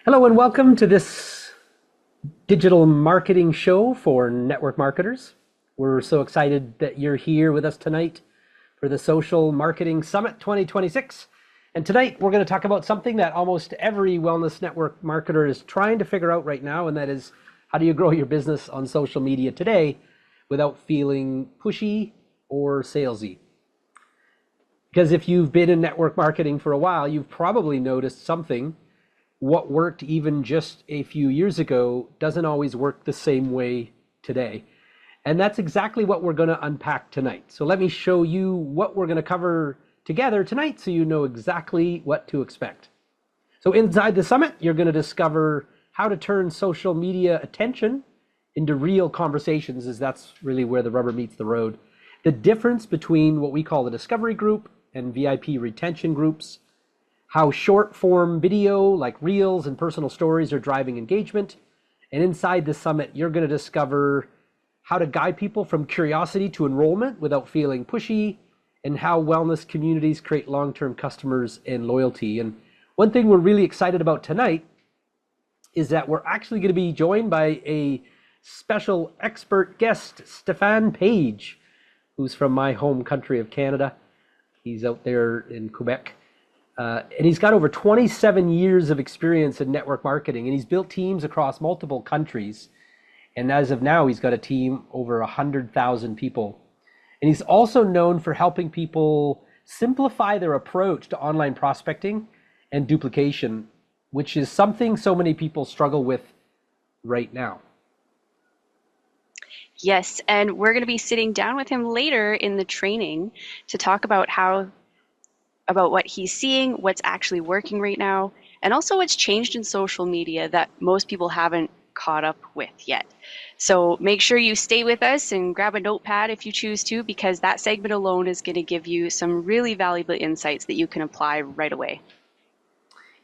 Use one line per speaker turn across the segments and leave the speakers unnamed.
Hello and welcome to this digital marketing show for network marketers. We're so excited that you're here with us tonight for the Social Marketing Summit 2026. And tonight we're going to talk about something that almost every wellness network marketer is trying to figure out right now, and that is how do you grow your business on social media today without feeling pushy or salesy? Because if you've been in network marketing for a while, you've probably noticed something. What worked even just a few years ago doesn't always work the same way today. And that's exactly what we're going to unpack tonight. So let me show you what we're going to cover together tonight so you know exactly what to expect. So inside the summit, you're going to discover how to turn social media attention into real conversations, as that's really where the rubber meets the road. The difference between what we call the discovery group and VIP retention groups, how short form video like reels and personal stories are driving engagement. And inside the summit, you're going to discover how to guide people from curiosity to enrollment without feeling pushy, and how wellness communities create long-term customers and loyalty. And one thing we're really excited about tonight is that we're actually going to be joined by a special expert guest, Stefan Page, who's from my home country of Canada. He's out there in Quebec. And he's got over 27 years of experience in network marketing, and he's built teams across multiple countries. And as of now, he's got a team over 100,000 people. And he's also known for helping people simplify their approach to online prospecting and duplication, which is something so many people struggle with right now.
Yes, and we're going to be sitting down with him later in the training to talk about what he's seeing, what's actually working right now, and also what's changed in social media that most people haven't caught up with yet. So make sure you stay with us and grab a notepad if you choose to, because that segment alone is going to give you some really valuable insights that you can apply right away.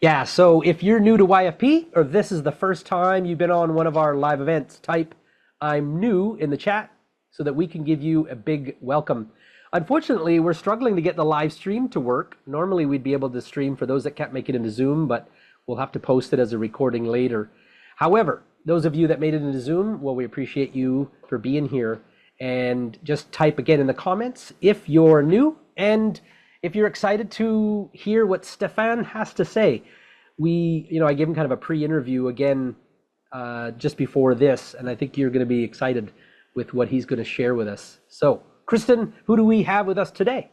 Yeah, so if you're new to YFP, or this is the first time you've been on one of our live events, type "I'm new" in the chat so that we can give you a big welcome. Unfortunately, we're struggling to get the live stream to work. Normally, we'd be able to stream for those that can't make it into Zoom, but we'll have to post it as a recording later. However, those of you that made it into Zoom, well, we appreciate you for being here. And just type again in the comments if you're new and if you're excited to hear what Stefan has to say. I gave him kind of a pre-interview again just before this, and I think you're going to be excited with what he's going to share with us. So, Kristen, who do we have with us today?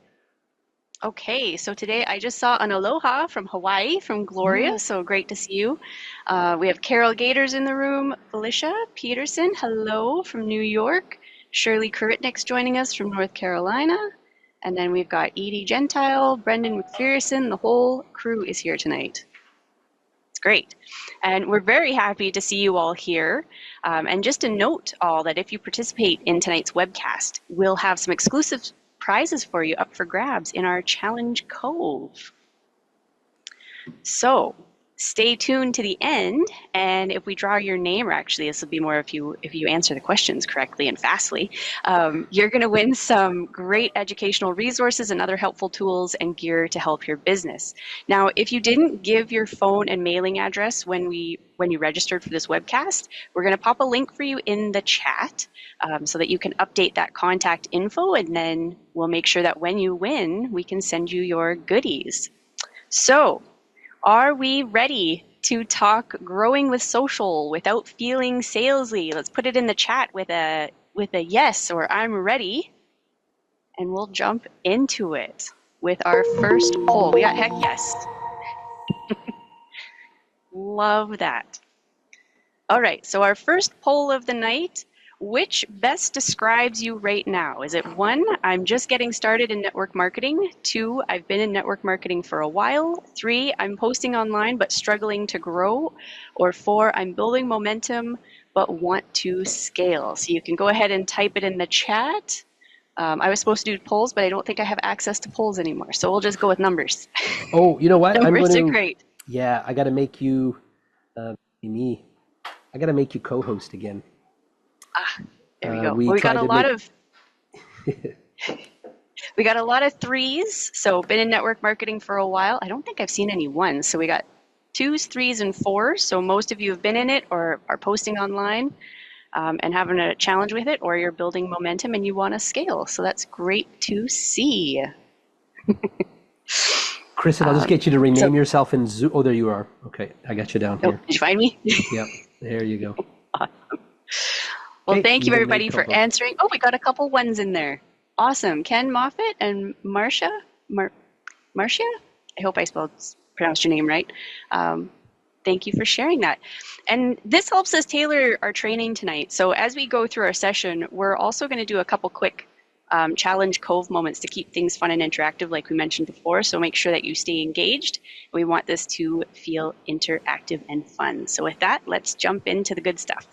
Okay, so today I just saw an aloha from Hawaii from Gloria, so great to see you. We have Carol Gators in the room, Felicia Peterson, hello from New York, Shirley Kuritnick's joining us from North Carolina, and then we've got Edie Gentile, Brendan McPherson, the whole crew is here tonight. It's great. And we're very happy to see you all here. And just to note all that if you participate in tonight's webcast, we'll have some exclusive prizes for you up for grabs in our Challenge Cove. So stay tuned to the end, and if we draw your name, or actually this will be more if you answer the questions correctly and fastly, you're going to win some great educational resources and other helpful tools and gear to help your business. Now, if you didn't give your phone and mailing address when you registered for this webcast, we're going to pop a link for you in the chat so that you can update that contact info, and then we'll make sure that when you win, we can send you your goodies. So, are we ready to talk growing with social without feeling salesy? Let's put it in the chat with a yes or I'm ready, and we'll jump into it with our first poll. We got heck yes. Love that. All right, so our first poll of the night: which best describes you right now? Is it 1, I'm just getting started in network marketing; 2, I've been in network marketing for a while; 3, I'm posting online but struggling to grow; or 4, I'm building momentum but want to scale? So you can go ahead and type it in the chat. I was supposed to do polls, but I don't think I have access to polls anymore, so we'll just go with numbers.
Oh, you know what?
Numbers are great.
Yeah, I got to make you me. I got to make you co-host again.
There we go. We got a lot of we got a lot of 3s. So been in network marketing for a while. I don't think I've seen any 1s. So we got 2s, 3s, and 4s. So most of you have been in it or are posting online and having a challenge with it, or you're building momentum and you want to scale. So that's great to see.
Kristen, I'll just get you to rename
so-
yourself in Zoom. Oh, there you are. Okay, I got you down
Oh,
here.
did you find me?
Yep, there you go.
Well,
Okay,
thank you
you've been made
everybody for
public.
answering. Oh, we got a couple ones in there. Awesome. Ken Moffat and Marcia. Marcia? I hope I pronounced your name right. Thank you for sharing that. And this helps us tailor our training tonight. So as we go through our session, we're also going to do a couple quick challenge cove moments to keep things fun and interactive like we mentioned before. So make sure that you stay engaged. We want this to feel interactive and fun. So with that, let's jump into the good stuff.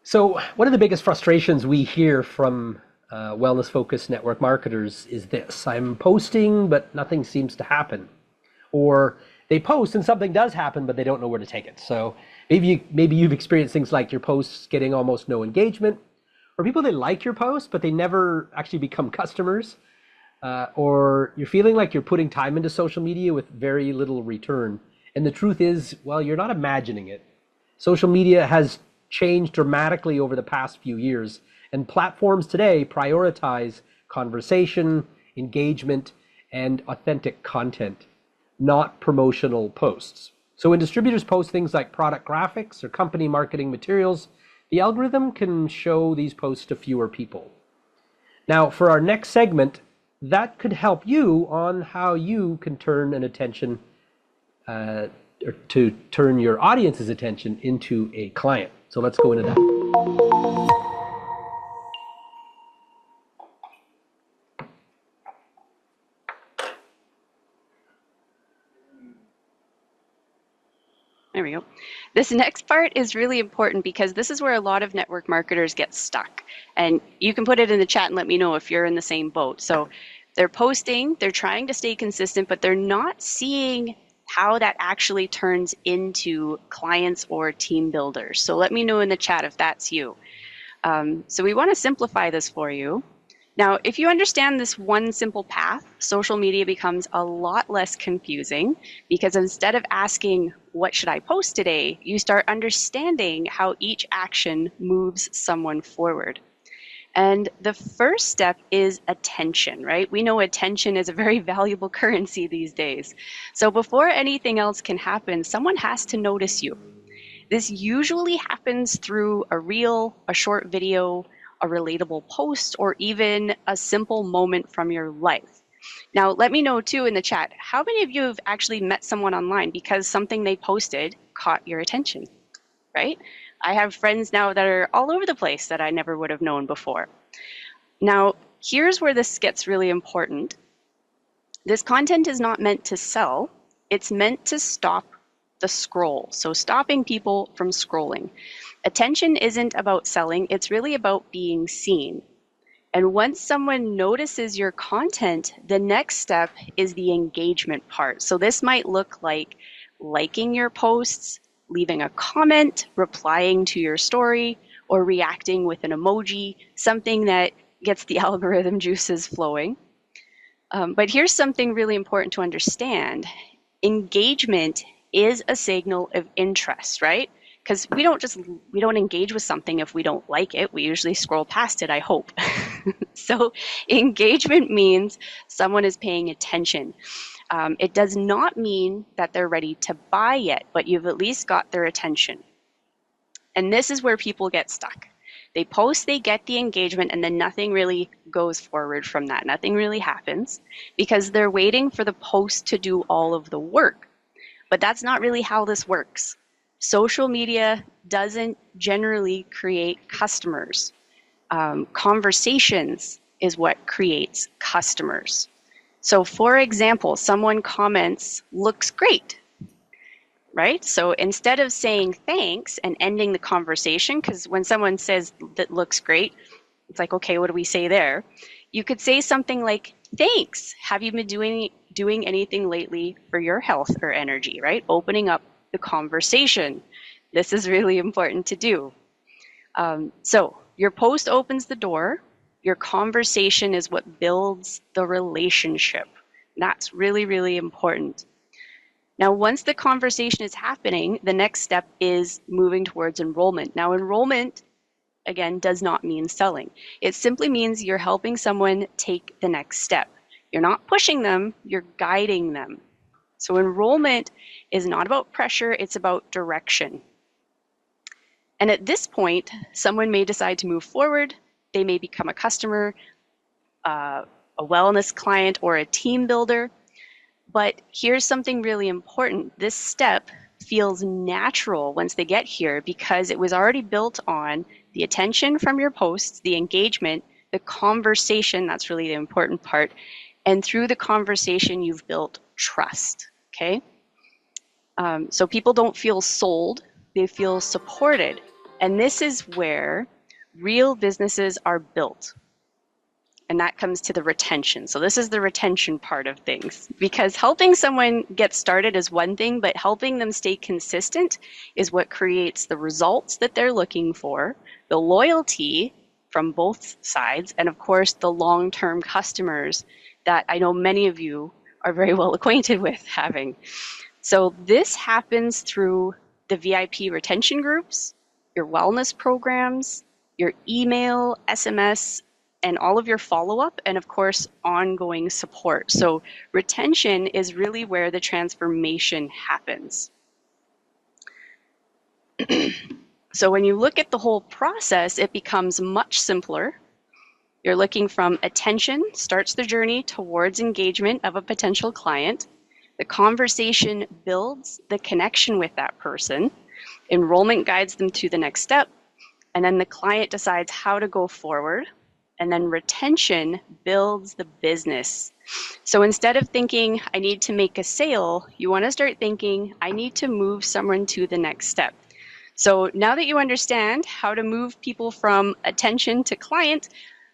So one of the biggest frustrations we hear from wellness-focused network marketers is this: I'm posting, but nothing seems to happen. Or they post and something does happen, but they don't know where to take it. So maybe you've experienced things like your posts getting almost no engagement, or people, they like your post, but they never actually become customers. Or you're feeling like you're putting time into social media with very little return. And the truth is, well, you're not imagining it. Social media has changed dramatically over the past few years, and platforms today prioritize conversation, engagement, and authentic content, not promotional posts. So when distributors post things like product graphics or company marketing materials, the algorithm can show these posts to fewer people. Now, for our next segment, that could help you on how you can turn an attention or to turn your audience's attention into a client. So let's go into that.
There we go. This next part is really important because this is where a lot of network marketers get stuck. And you can put it in the chat and let me know if you're in the same boat. So they're posting, they're trying to stay consistent, but they're not seeing how that actually turns into clients or team builders. So let me know in the chat if that's you. So we want to simplify this for you. Now, if you understand this one simple path, social media becomes a lot less confusing because instead of asking, what should I post today? You start understanding how each action moves someone forward. And the first step is attention, right? We know attention is a very valuable currency these days. So before anything else can happen, someone has to notice you. This usually happens through a reel, a short video, a relatable post, or even a simple moment from your life. Now, let me know too in the chat, how many of you have actually met someone online because something they posted caught your attention, right? I have friends now that are all over the place that I never would have known before. Now, here's where this gets really important. This content is not meant to sell. It's meant to stop the scroll. So stopping people from scrolling. Attention isn't about selling. It's really about being seen. And once someone notices your content, the next step is the engagement part. So this might look like liking your posts, leaving a comment, replying to your story, or reacting with an emoji, something that gets the algorithm juices flowing. But here's something really important to understand. Engagement is a signal of interest, right? Because we don't engage with something if we don't like it. We usually scroll past it, I hope. So engagement means someone is paying attention. It does not mean that they're ready to buy yet, but you've at least got their attention. And this is where people get stuck. They post, they get the engagement, and then nothing really goes forward from that. Nothing really happens because they're waiting for the post to do all of the work. But that's not really how this works. Social media doesn't generally create customers. Conversations is what creates customers. So for example, someone comments, looks great, right? So instead of saying thanks and ending the conversation, because when someone says that looks great, it's like, okay, what do we say there? You could say something like, thanks. Have you been doing anything lately for your health or energy, right? Opening up the conversation. This is really important to do. So your post opens the door. Your conversation is what builds the relationship. That's really, really important. Now, once the conversation is happening, the next step is moving towards enrollment. Now, enrollment, again, does not mean selling. It simply means you're helping someone take the next step. You're not pushing them, you're guiding them. So enrollment is not about pressure, it's about direction. And at this point, someone may decide to move forward. They may become a customer, a wellness client, or a team builder. But here's something really important. This step feels natural once they get here because it was already built on the attention from your posts, the engagement, the conversation, that's really the important part. And through the conversation, you've built trust, okay? So people don't feel sold, they feel supported. And this is where real businesses are built. And that comes to the retention. So this is the retention part of things, because helping someone get started is one thing, but helping them stay consistent is what creates the results that they're looking for, the loyalty from both sides, and of course, the long-term customers that I know many of you are very well acquainted with having. So this happens through the VIP retention groups, your wellness programs, your email, SMS, and all of your follow-up, and of course, ongoing support. So retention is really where the transformation happens. So when you look at the whole process, it becomes much simpler. You're looking from attention, starts the journey towards engagement of a potential client. The conversation builds the connection with that person. Enrollment guides them to the next step. And then the client decides how to go forward. And then retention builds the business. So instead of thinking, I need to make a sale, you want to start thinking, I need to move someone to the next step. So now that you understand how to move people from attention to client,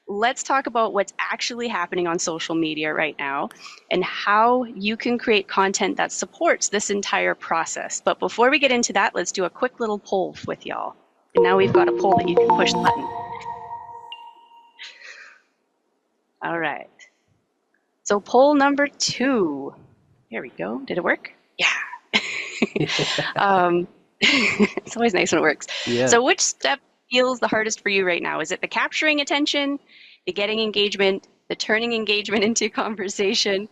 let's talk about what's actually happening on social media right now and how you can create content that supports this entire process. But before we get into that, let's do a quick little poll with y'all. And now we've got a poll that you can push the button. All right. So poll number 2. Here we go. Did it work? Yeah. It's always nice when it works.
Yeah.
So which step feels the hardest for you right now? Is it the capturing attention, the getting engagement, the turning engagement into conversation,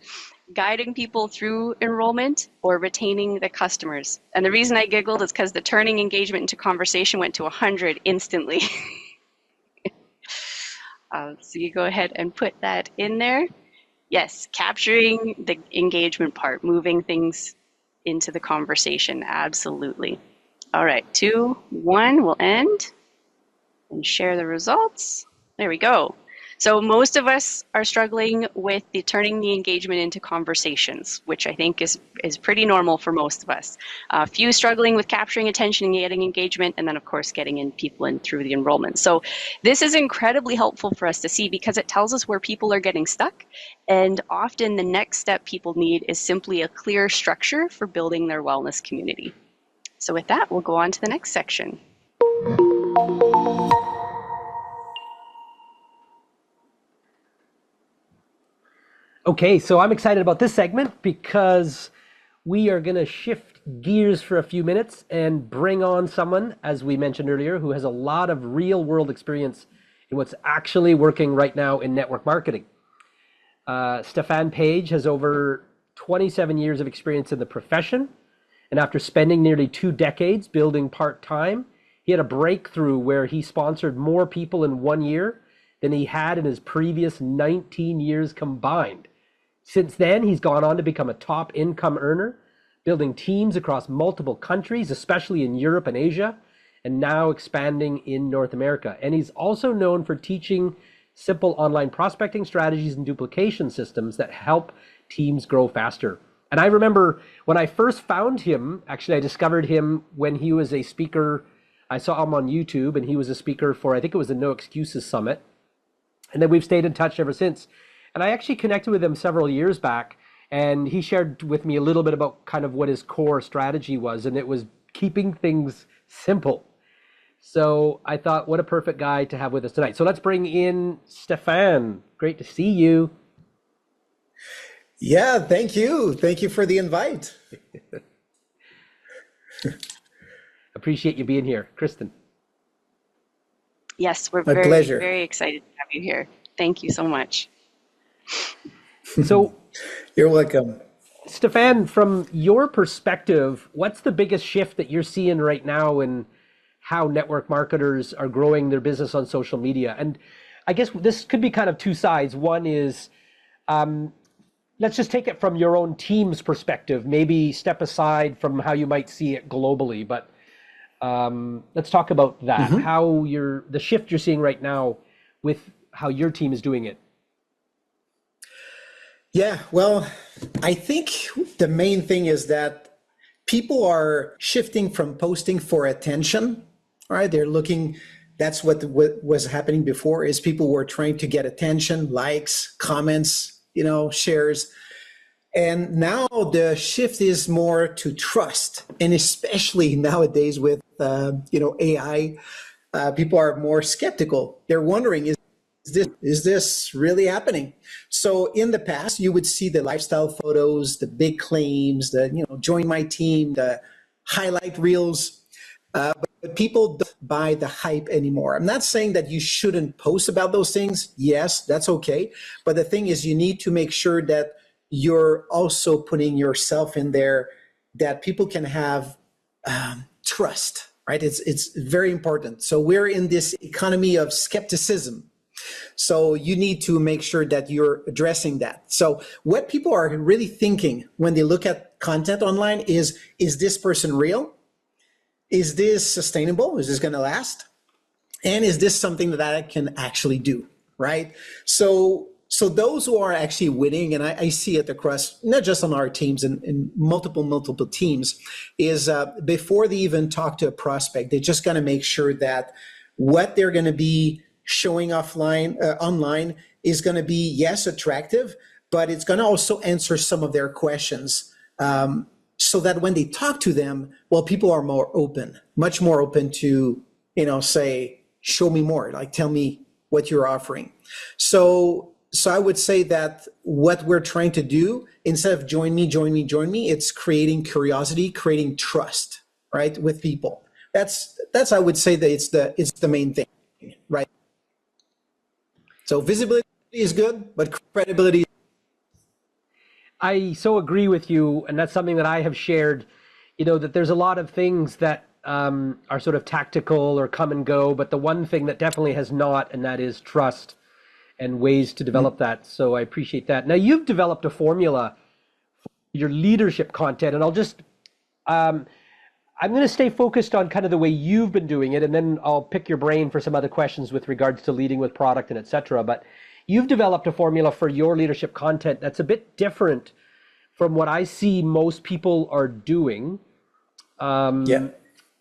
guiding people through enrollment, or retaining the customers? And the reason I giggled is because the turning engagement into conversation went to 100 instantly. So you go ahead and put that in there. Yes, capturing the engagement part, moving things into the conversation, absolutely. All right, 2, 1, we'll end and share the results. There we go. So most of us are struggling with turning the engagement into conversations, which I think is pretty normal for most of us. A few struggling with capturing attention and getting engagement, and then of course getting in people in through the enrollment. So this is incredibly helpful for us to see because it tells us where people are getting stuck, and often the next step people need is simply a clear structure for building their wellness community. So with that, we'll go on to the next section.
Okay, so I'm excited about this segment because we are going to shift gears for a few minutes and bring on someone, as we mentioned earlier, who has a lot of real world experience in what's actually working right now in network marketing. Stefan Page has over 27 years of experience in the profession. And after spending nearly 2 decades building part-time, he had a breakthrough where he sponsored more people in 1 year than he had in his previous 19 years combined. Since then, he's gone on to become a top income earner, building teams across multiple countries, especially in Europe and Asia, and now expanding in North America. And he's also known for teaching simple online prospecting strategies and duplication systems that help teams grow faster. And I remember when I first found him, actually I discovered him when he was a speaker. I saw him on YouTube and he was a speaker for, I think it was the No Excuses Summit. And then we've stayed in touch ever since. And I actually connected with him several years back, and he shared with me a little bit about kind of what his core strategy was, and it was keeping things simple. So I thought, what a perfect guy to have with us tonight. So let's bring in Stefan. Great to see you.
Yeah, thank you. Thank you for the invite.
Appreciate you being here. Kristen.
Yes, we're
My
very,
pleasure.
very excited to have you here. Thank you so much.
So,
You're welcome.
Stefan, from your perspective, what's the biggest shift that you're seeing right now in how network marketers are growing their business on social media? And I guess this could be kind of two sides. One is, let's just take it from your own team's perspective, maybe step aside from how you might see it globally, but let's talk about that.
Mhm.
How the shift you're seeing right now with how your team is doing it.
Yeah, well, I think the main thing is that people are shifting from posting for attention, right? They're looking, that's what was happening before is people were trying to get attention, likes, comments, shares. And now the shift is more to trust, and especially nowadays with AI, people are more skeptical. They're wondering, is this really happening? So in the past, you would see the lifestyle photos, the big claims, the join my team, the highlight reels. But people don't buy the hype anymore. I'm not saying that you shouldn't post about those things. Yes, that's okay. But the thing is, you need to make sure that you're also putting yourself in there, that people can have trust, right? It's very important. So we're in this economy of skepticism. So you need to make sure that you're addressing that. So what people are really thinking when they look at content online is this person real? Is this sustainable? Is this going to last? And is this something that I can actually do, right? So those who are actually winning, and I see it across, not just on our teams and in multiple teams, is before they even talk to a prospect, they're just going to make sure that what they're going to be showing online is going to be, yes, attractive, but it's going to also answer some of their questions. So that when they talk to them, well, people are more open, much more open to, say, show me more, like tell me what you're offering. So I would say that what we're trying to do, instead of join me, it's creating curiosity, creating trust, right, with people. That's I would say that it's the main thing, right? So visibility is good, but credibility.
I so agree with you, and that's something that I have shared, that there's a lot of things that are sort of tactical or come and go, but the one thing that definitely has not, and that is trust and ways to develop that. So I appreciate that. Now you've developed a formula for your leadership content, and I'm going to stay focused on kind of the way you've been doing it, and then I'll pick your brain for some other questions with regards to leading with product and et cetera. But you've developed a formula for your leadership content that's a bit different from what I see most people are doing.
Yeah.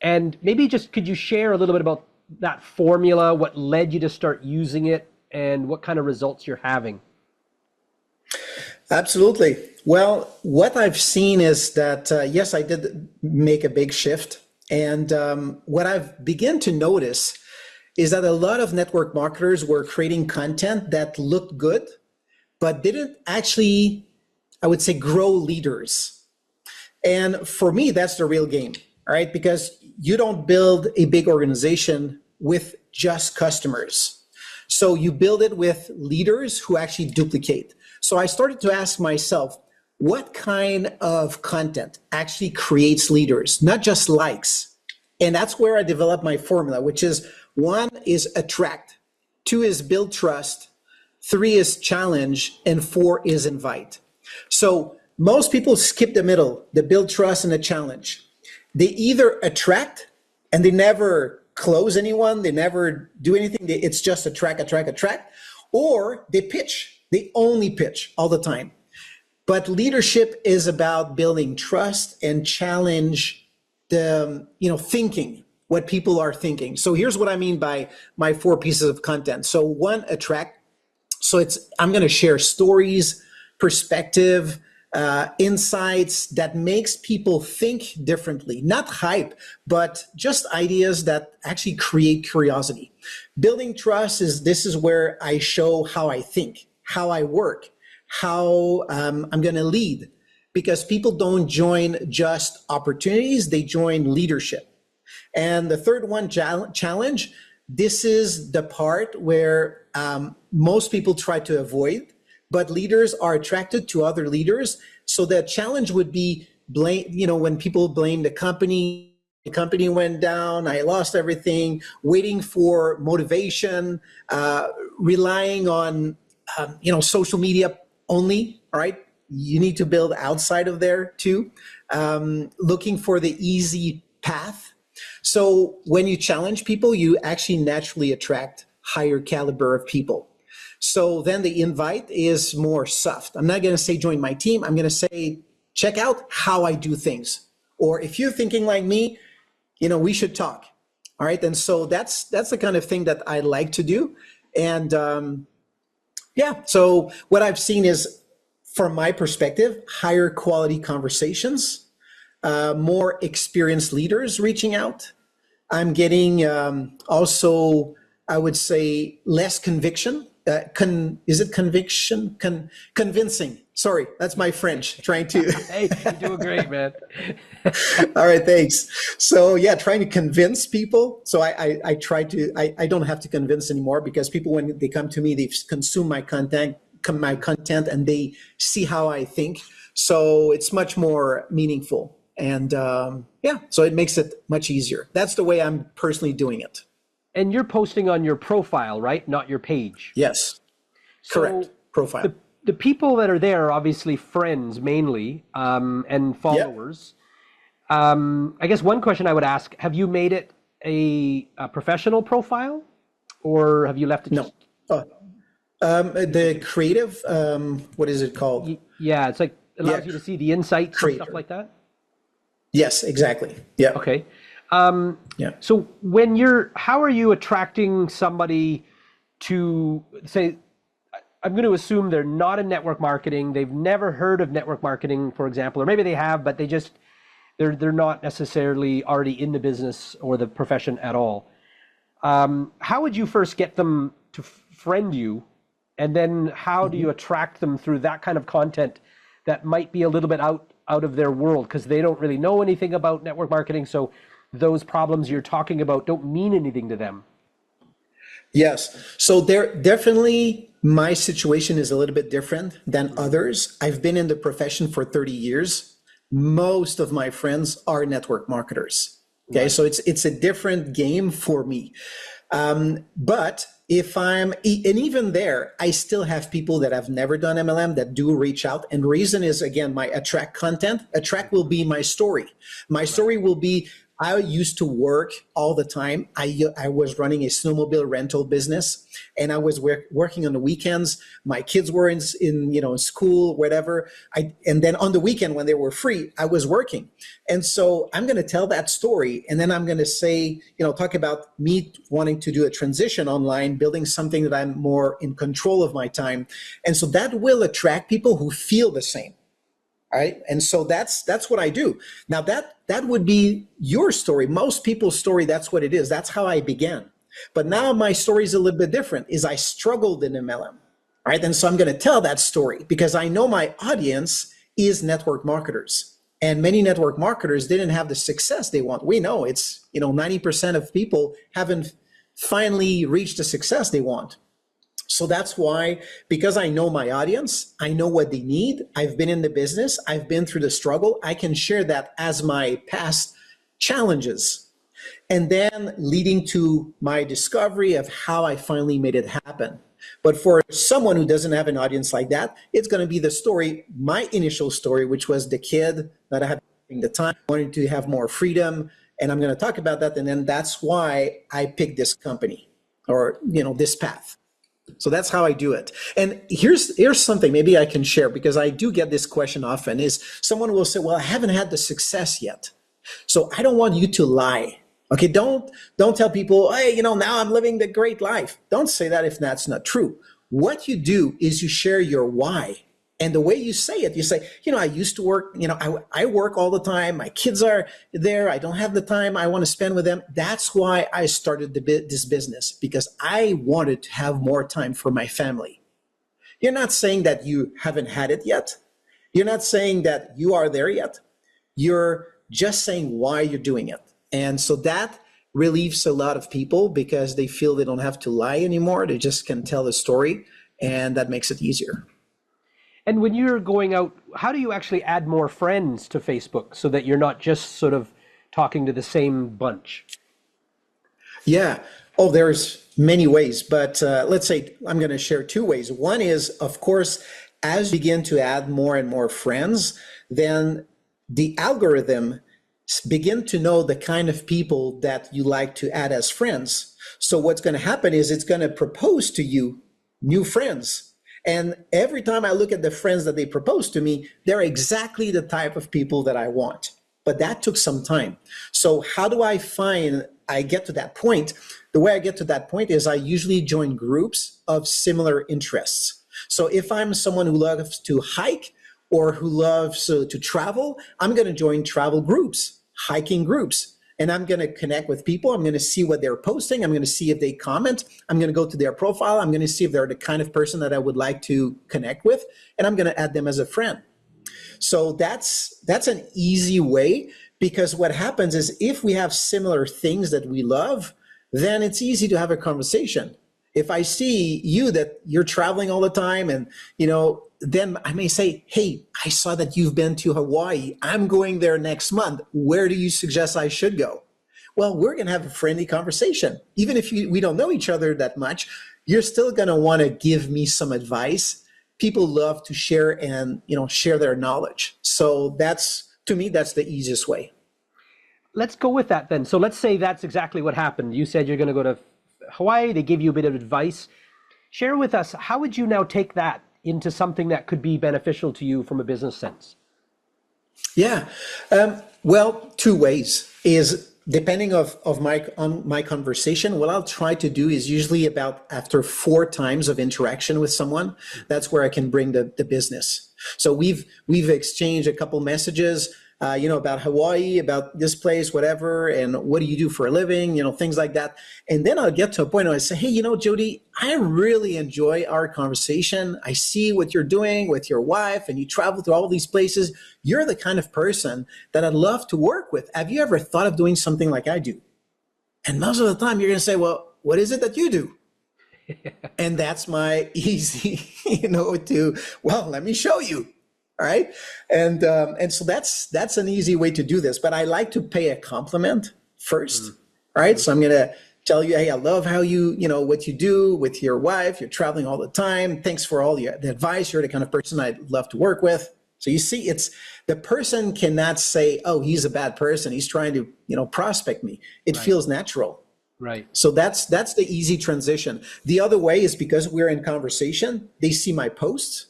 And maybe just could you share a little bit about that formula, what led you to start using it, and what kind of results you're having?
Absolutely. Well, what I've seen is that, yes, I did make a big shift. And what I've begun to notice is that a lot of network marketers were creating content that looked good, but didn't actually, I would say, grow leaders. And for me, that's the real game, all right? Because you don't build a big organization with just customers. So you build it with leaders who actually duplicate. So I started to ask myself, what kind of content actually creates leaders, not just likes? And that's where I developed my formula, which is 1 is attract, 2 is build trust, 3 is challenge, and 4 is invite. So most people skip the middle, the build trust and the challenge. They either attract and they never close anyone, they never do anything, it's just attract, or they pitch, they only pitch all the time. But leadership is about building trust and challenge the, thinking, what people are thinking. So here's what I mean by my 4 pieces of content. So 1, attract. So I'm going to share stories, perspective, insights that makes people think differently, not hype, but just ideas that actually create curiosity. Building trust this is where I show how I think, how I work, how I'm going to lead, because people don't join just opportunities, they join leadership. And the third one, challenge, this is the part where most people try to avoid, but leaders are attracted to other leaders. So the challenge would be blame, when people blame the company went down, I lost everything, waiting for motivation, relying on, social media only, all right? You need to build outside of there too, looking for the easy path. So when you challenge people, you actually naturally attract higher caliber of people. So then the invite is more soft. I'm not going to say join my team. I'm going to say check out how I do things. Or if you're thinking like me, we should talk. All right. And so that's the kind of thing that I like to do. And so what I've seen is, from my perspective, higher quality conversations, more experienced leaders reaching out. I'm getting also, I would say, less conviction. Is it conviction? Convincing. Sorry, that's my French. Trying to.
Hey, you're doing great, man.
All right, thanks. So trying to convince people. So I try to. I don't have to convince anymore, because people, when they come to me, they've consumed my content, and they see how I think. So it's much more meaningful. And so it makes it much easier. That's the way I'm personally doing it.
And you're posting on your profile, right? Not your page.
Yes, correct. Profile.
The people that are there are obviously friends mainly, and followers. Yep. I guess one question I would ask, have you made it a professional profile, or have you left it?
No. The creative, what is it called?
Yeah, it's like allows you to see the insights and stuff like that.
Yes, exactly. Yeah.
Okay.
Yeah.
So how are you attracting somebody to say, I'm going to assume they're not in network marketing, they've never heard of network marketing, for example, or maybe they have, but they're not necessarily already in the business or the profession at all. How would you first get them to friend you? And then how do you attract them through that kind of content that might be a little bit out of their world, because they don't really know anything about network marketing? So those problems you're talking about don't mean anything to them.
Yes. So there definitely, my situation is a little bit different than others. I've been in the profession for 30 years. Most of my friends are network marketers. Okay. Right. So it's a different game for me. But and even there, I still have people that have never done MLM that do reach out. And the reason is, again, my attract content. Attract will be my story. My story will be, I used to work all the time. I was running a snowmobile rental business, and I was working on the weekends. My kids were in school, whatever. And then on the weekend when they were free, I was working. And so I'm going to tell that story, and then I'm going to say, talk about me wanting to do a transition online, building something that I'm more in control of my time. And so that will attract people who feel the same. All right. And so that's what I do. Now that would be your story. Most people's story, that's what it is. That's how I began. But now my story is a little bit different, is I struggled in MLM. All right. And so I'm going to tell that story because I know my audience is network marketers, and many network marketers didn't have the success they want. We know it's, 90% of people haven't finally reached the success they want. So that's why, because I know my audience, I know what they need. I've been in the business. I've been through the struggle. I can share that as my past challenges, and then leading to my discovery of how I finally made it happen. But for someone who doesn't have an audience like that, it's going to be the story, my initial story, which was the kid that I had at the time, wanted to have more freedom. And I'm going to talk about that. And then that's why I picked this company, or, this path. So that's how I do it. And here's something maybe I can share, because I do get this question often, is someone will say, well, I haven't had the success yet, so I don't want you to lie. Okay, don't tell people, hey, now I'm living the great life. Don't say that if that's not true. What you do is you share your why. And the way you say it, you say, I used to work, I work all the time. My kids are there. I don't have the time I want to spend with them. That's why I started this business, because I wanted to have more time for my family. You're not saying that you haven't had it yet. You're not saying that you are there yet. You're just saying why you're doing it. And so that relieves a lot of people, because they feel they don't have to lie anymore. They just can tell the story, and that makes it easier.
And when you're going out, how do you actually add more friends to Facebook so that you're not just sort of talking to the same bunch?
Yeah. Oh, there's many ways, but let's say I'm going to share two ways. One is, of course, as you begin to add more and more friends, then the algorithm begin to know the kind of people that you like to add as friends. So what's going to happen is it's going to propose to you new friends. And every time I look at the friends that they propose to me, they're exactly the type of people that I want. But that took some time. So how do I get to that point? The way I get to that point is I usually join groups of similar interests. So if I'm someone who loves to hike or who loves to travel, I'm going to join travel groups, hiking groups. And I'm going to connect with people. I'm going to see what they're posting. I'm going to see if they comment. I'm going to go to their profile. I'm going to see if they're the kind of person that I would like to connect with. And I'm going to add them as a friend. So that's an easy way, because what happens is if we have similar things that we love, then it's easy to have a conversation. If I see you that you're traveling all the time, and then I may say, hey, I saw that you've been to Hawaii. I'm going there next month. Where do you suggest I should go? Well, we're going to have a friendly conversation. Even if we don't know each other that much, you're still going to want to give me some advice. People love to share and, share their knowledge. So to me, that's the easiest way.
Let's go with that then. So let's say that's exactly what happened. You said you're going to go to Hawaii. They give you a bit of advice. Share with us, how would you now take that into something that could be beneficial to you from a business sense?
Yeah. Well, two ways is depending on my conversation. What I'll try to do is usually about after 4 times of interaction with someone, that's where I can bring the business. So we've exchanged a couple messages, about Hawaii, about this place, whatever, and what do you do for a living, things like that. And then I'll get to a point where I say, hey, Jody, I really enjoy our conversation. I see what you're doing with your wife, and you travel to all these places. You're the kind of person that I'd love to work with. Have you ever thought of doing something like I do? And most of the time you're going to say, well, what is it that you do? And that's my easy, let me show you. All right. And so that's an easy way to do this, but I like to pay a compliment first. All right. So I'm going to tell you, hey, I love how what you do with your wife. You're traveling all the time. Thanks for all the advice. You're the kind of person I'd love to work with. So you see, it's the person cannot say, oh, he's a bad person. He's trying to, prospect me. It feels natural.
Right.
So that's the easy transition. The other way is because we're in conversation, they see my posts.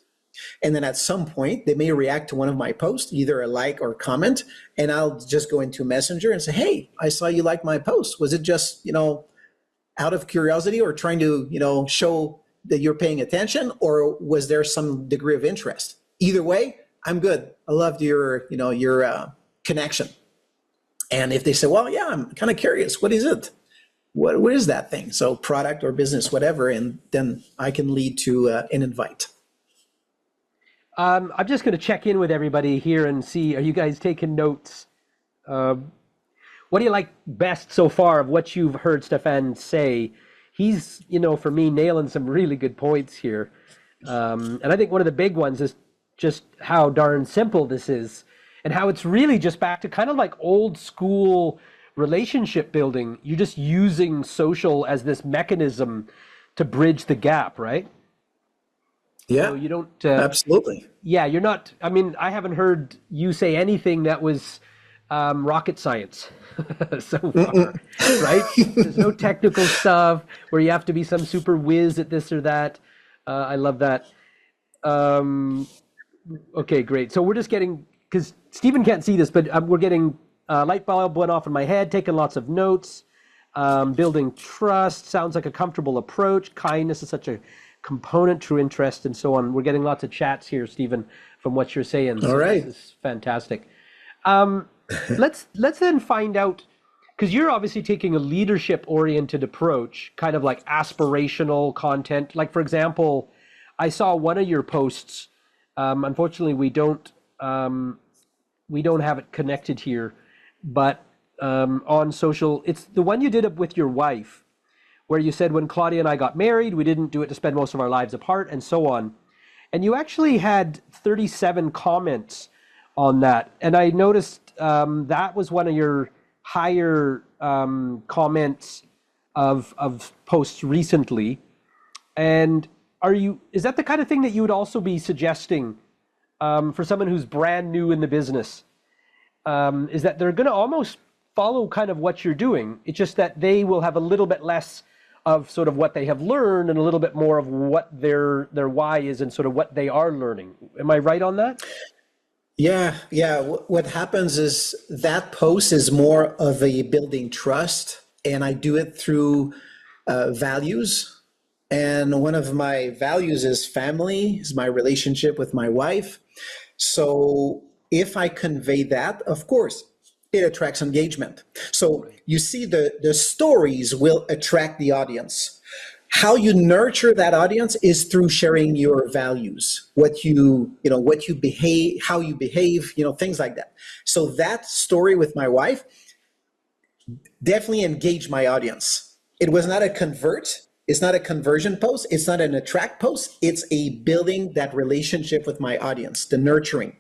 And then at some point, they may react to one of my posts, either a like or comment, and I'll just go into Messenger and say, hey, I saw you like my post. Was it just, out of curiosity or trying to, show that you're paying attention, or was there some degree of interest? Either way, I'm good. I loved your connection. And if they say, well, yeah, I'm kind of curious, what is it? What is that thing? So product or business, whatever, and then I can lead to an invite.
I'm just going to check in with everybody here and see, are you guys taking notes? What do you like best so far of what you've heard Stefan say? He's, for me, nailing some really good points here. And I think one of the big ones is just how darn simple this is, and how it's really just back to kind of like old school relationship building. You're just using social as this mechanism to bridge the gap, right?
Yeah,
so you don't
absolutely.
Yeah, you're not. I mean, I haven't heard you say anything that was rocket science so far, right? There's no technical stuff where you have to be some super whiz at this or that. I love that. Okay, great. So we're just getting, because Stephen can't see this, but we're getting light bulb went off in my head, taking lots of notes. Building trust sounds like a comfortable approach. Kindness is such a component, true interest, and so on. We're getting lots of chats here, Stephen, from what you're saying.
All
So
right.
this is fantastic. Let's then find out, because you're obviously taking a leadership-oriented approach, kind of like aspirational content. Like, for example, I saw one of your posts. Unfortunately, we don't have it connected here, but on social, it's the one you did with your wife, where you said, when Claudia and I got married, we didn't do it to spend most of our lives apart, and so on. And you actually had 37 comments on that. And I noticed that was one of your higher comments of posts recently. And is that the kind of thing that you would also be suggesting for someone who's brand new in the business? Is that they're going to almost follow kind of what you're doing. It's just that they will have a little bit less of sort of what they have learned and a little bit more of what their why is and sort of what they are learning. Am I right on that?
Yeah. What happens is that post is more of a building trust, and I do it through values. And one of my values is family, is my relationship with my wife. So if I convey that, of course, it attracts engagement. So you see, the stories will attract the audience. How you nurture that audience is through sharing your values, what you behave, how you behave, things like that. So that story with my wife definitely engaged my audience. It was not a convert. It's not a conversion post. It's not an attract post. It's a building that relationship with my audience, the nurturing.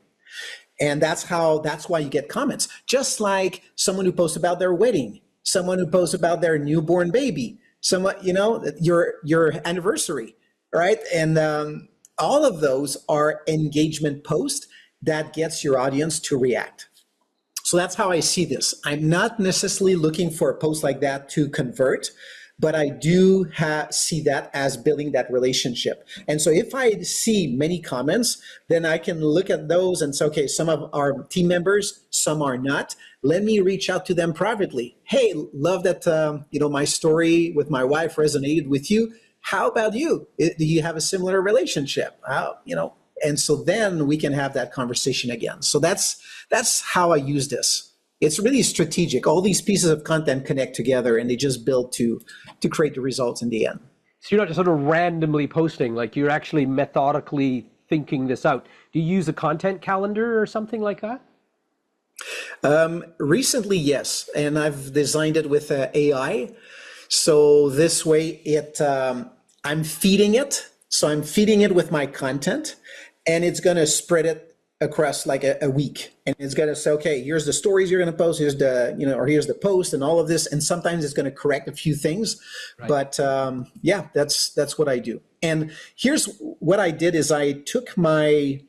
And that's why you get comments. Just like someone who posts about their wedding, someone who posts about their newborn baby, someone, your anniversary, right? And all of those are engagement posts that gets your audience to react. So that's how I see this. I'm not necessarily looking for a post like that to convert, but I do see that as building that relationship. And so if I see many comments, then I can look at those and say, okay, some of our team members, some are not. Let me reach out to them privately. Hey, love that my story with my wife resonated with you. How about you? Do you have a similar relationship? And so then we can have that conversation again. So that's how I use this. It's really strategic. All these pieces of content connect together, and they just build to create the results in the end.
So you're not just sort of randomly posting, like you're actually methodically thinking this out. Do you use a content calendar or something like that?
Recently, yes, and I've designed it with AI. So this way, I'm feeding it. So I'm feeding it with my content, and it's going to spread it across like a week, and it's going to say, okay, here's the stories you're going to post, here's here's the post and all of this. And sometimes it's going to correct a few things, right. But that's what I do. And here's what I did is I took my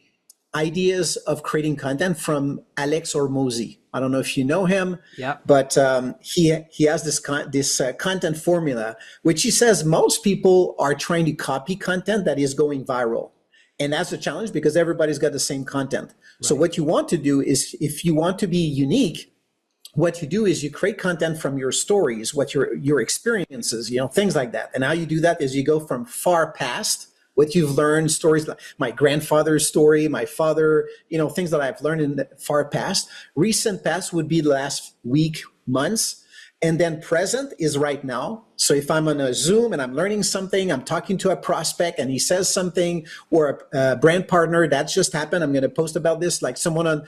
ideas of creating content from Alex Hormozi. I don't know if you know him,
yeah,
but he has this content formula, which he says most people are trying to copy content that is going viral. And that's a challenge because everybody's got the same content. Right. So what you want to do is, if you want to be unique, what you do is you create content from your stories, what your experiences, things like that. And how you do that is you go from far past, what you've learned, stories like my grandfather's story, my father, things that I've learned in the far past. Recent past would be the last week, months. And then present is right now. So if I'm on a Zoom and I'm learning something, I'm talking to a prospect and he says something, or a brand partner, that just happened, I'm going to post about this. Like someone on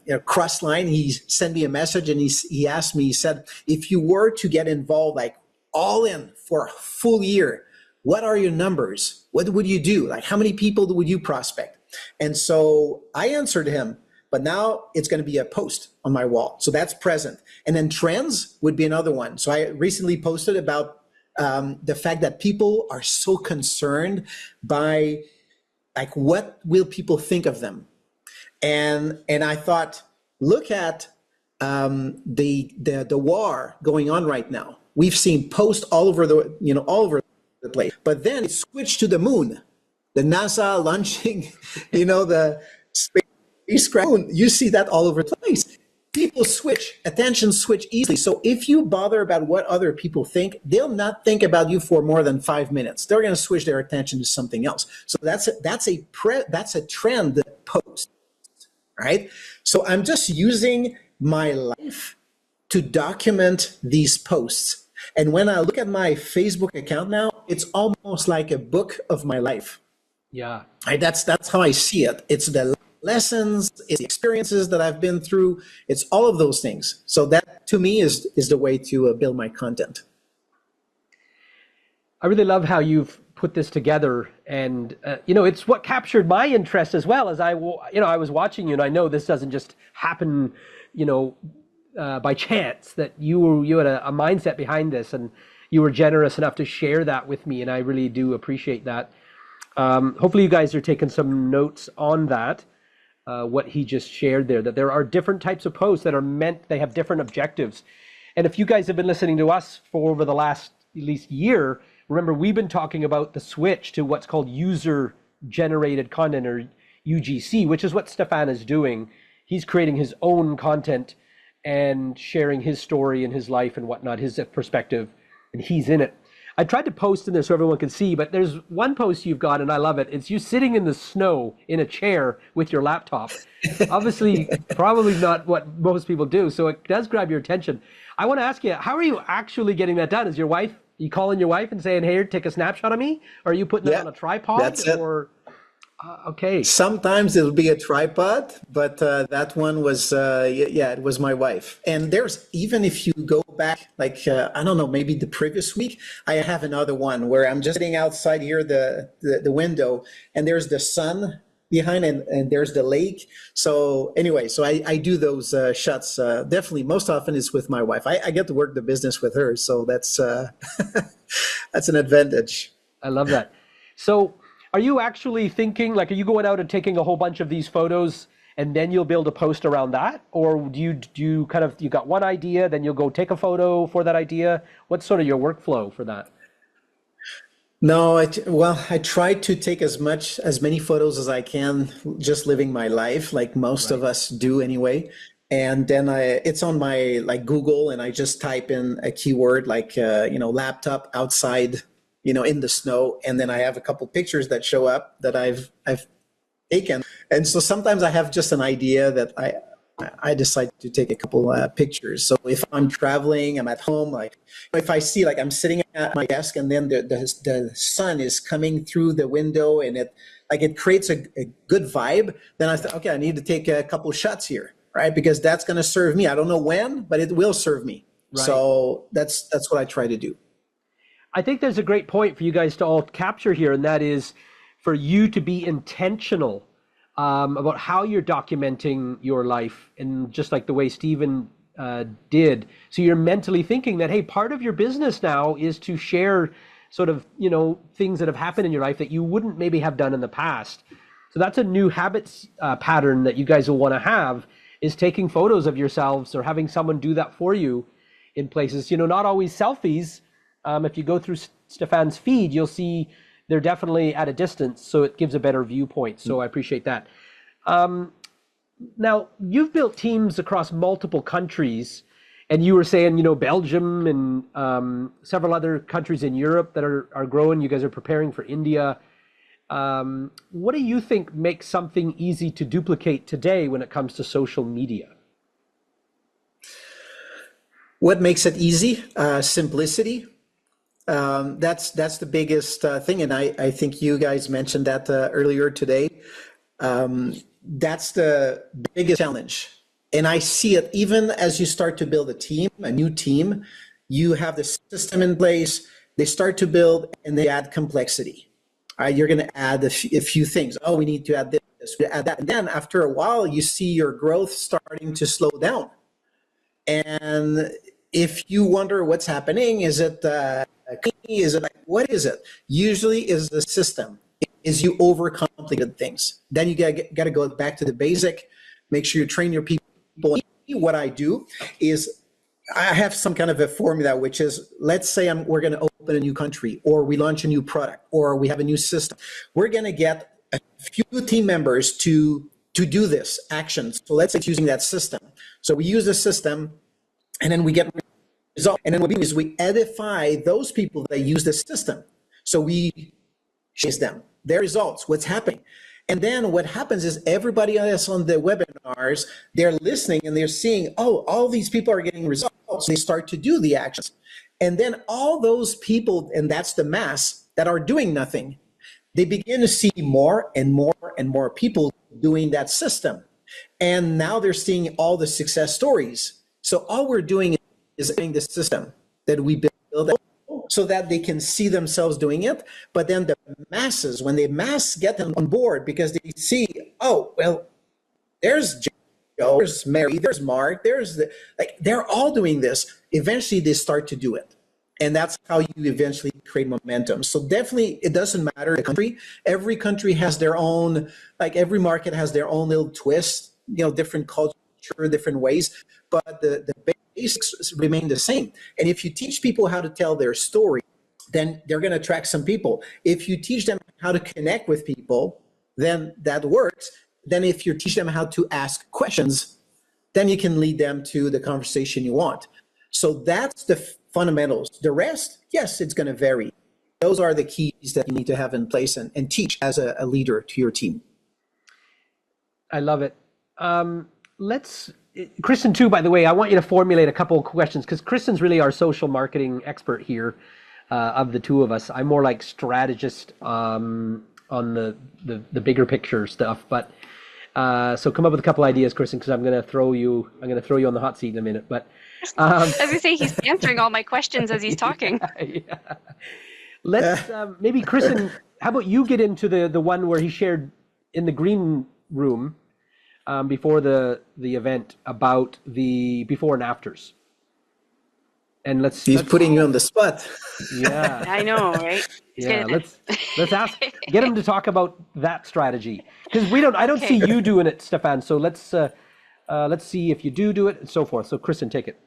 Crossline, he sent me a message and he asked me, he said, if you were to get involved, like all in for a full year, what are your numbers? What would you do? Like how many people would you prospect? And so I answered him, but now it's going to be a post on my wall. So that's present. And then trends would be another one. So I recently posted about the fact that people are so concerned by like, what will people think of them? And I thought, look at the war going on right now. We've seen posts all over the place, but then it switched to the moon, the NASA launching, the space. You see that all over the place. people attention switch easily. So if you bother about what other people think, they'll not think about you for more than 5 minutes. They're going to switch their attention to something else. So that's a trend post, right? So I'm just using my life to document these posts. And when I look at my Facebook account now, it's almost like a book of my life.
Yeah.
Right? That's how I see it. It's the lessons, it's the experiences that I've been through. It's all of those things. So that to me is the way to build my content.
I really love how you've put this together, and it's what captured my interest as well. As I was watching you, and I know this doesn't just happen, by chance. That you had a mindset behind this, and you were generous enough to share that with me, and I really do appreciate that. Hopefully, you guys are taking some notes on that. What he just shared there, that there are different types of posts that are they have different objectives. And if you guys have been listening to us for over the last at least year, remember we've been talking about the switch to what's called user generated content, or UGC, which is what Stefan is doing. He's creating his own content and sharing his story and his life and whatnot, his perspective, and he's in it. I tried to post in there so everyone can see, but there's one post you've got, and I love it. It's you sitting in the snow in a chair with your laptop. Obviously, probably not what most people do, so it does grab your attention. I want to ask you, how are you actually getting that done? Is your wife, you calling your wife and saying, "Hey, take a snapshot of me"? Or are you putting it on a tripod?
That's it.
Or okay.
Sometimes it'll be a tripod, but that one was, it was my wife. And there's, even if you go back, like, I don't know, maybe the previous week, I have another one where I'm just sitting outside here, the window, and there's the sun behind, and there's the lake. So anyway, so I do those shots. Definitely, most often it's with my wife. I get to work the business with her, so that's that's an advantage.
I love that. So are you actually thinking, like, are you going out and taking a whole bunch of these photos and then you'll build a post around that? Or do you kind of, you got one idea, then you'll go take a photo for that idea? What's sort of your workflow for that?
No, I try to take as many photos as I can, just living my life, like most of us do anyway. And then it's on my Google, and I just type in a keyword like laptop outside, in the snow, and then I have a couple pictures that show up that I've taken. And so sometimes I have just an idea that I decide to take a couple pictures. So if I'm traveling, I'm at home, like if I see, like I'm sitting at my desk and then the sun is coming through the window and it creates a good vibe, then I thought, okay, I need to take a couple shots here, right? Because that's going to serve me. I don't know when, but it will serve me. Right. So that's what I try to do.
I think there's a great point for you guys to all capture here, and that is for you to be intentional about how you're documenting your life, and just like the way Stephen did. So you're mentally thinking that, hey, part of your business now is to share sort of, things that have happened in your life that you wouldn't maybe have done in the past. So that's a new habits pattern that you guys will want to have, is taking photos of yourselves or having someone do that for you in places, not always selfies. If you go through Stefan's feed, you'll see they're definitely at a distance, so it gives a better viewpoint. So I appreciate that. Now, you've built teams across multiple countries, and you were saying, Belgium and several other countries in Europe that are growing. You guys are preparing for India. What do you think makes something easy to duplicate today when it comes to social media?
What makes it easy? Simplicity. That's the biggest thing, and I think you guys mentioned that earlier today. That's the biggest challenge, and I see it even as you start to build a new team. You have the system in place, they start to build, and they add complexity. You're going to add a few things. Oh, we need to add this, we add that, and then after a while, you see your growth starting to slow down. And if you wonder what's happening, is it what is it? Usually is the system, is you overcomplicate things. Then you got to go back to the basic, make sure you train your people. What I do is I have some kind of a formula, which is, let's say we're going to open a new country, or we launch a new product, or we have a new system. We're going to get a few team members to do this action. So let's say it's using that system. So we use the system, and then we get results. And then what we do is we edify those people that use the system. So we chase them, their results, what's happening. And then what happens is everybody else on the webinars, they're listening and they're seeing, oh, all these people are getting results. They start to do the actions. And then all those people, and that's the mass, that are doing nothing, they begin to see more and more and more people doing that system. And now they're seeing all the success stories. So all we're doing is doing the system that we build so that they can see themselves doing it. But then the masses, when the mass get them on board because they see, oh, well, there's Joe, there's Mary, there's Mark, they're all doing this. Eventually they start to do it. And that's how you eventually create momentum. So definitely, it doesn't matter the country. Every country has their own, like every market has their own little twist, different culture, different ways, but the basics remain the same. And if you teach people how to tell their story, then they're going to attract some people. If you teach them how to connect with people, then that works. Then if you teach them how to ask questions, then you can lead them to the conversation you want. So that's the fundamentals. The rest, yes, it's going to vary. Those are the keys that you need to have in place and teach as a leader to your team.
I love it. Kristen too, by the way, I want you to formulate a couple of questions because Kristen's really our social marketing expert here of the two of us. I'm more like strategist on the bigger picture stuff, but so come up with a couple ideas, Kristen, because I'm going to throw you on the hot seat in a minute. But
as I say, he's answering all my questions as he's talking.
Yeah. Let's maybe Kristen, how about you get into the one where he shared in the green room before the event about the before and afters. And
He's putting you on the spot.
Yeah.
I know, right?
Yeah, let's get him to talk about that strategy because I don't see you doing it, Stefan. So let's see if you do it and so forth. So Kristen, take it.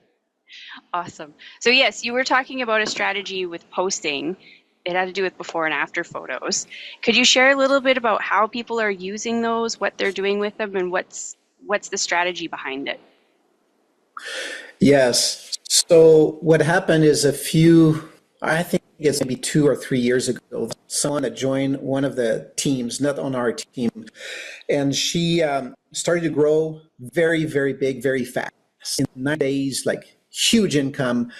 Awesome. So yes, you were talking about a strategy with posting. It had to do with before and after photos. Could you share a little bit about how people are using those, what they're doing with them, and what's the strategy behind it?
Yes. So what happened is I think it's maybe 2 or 3 years ago, someone that joined one of the teams, not on our team, and she started to grow very, very big, very fast. In 9 days, like huge income.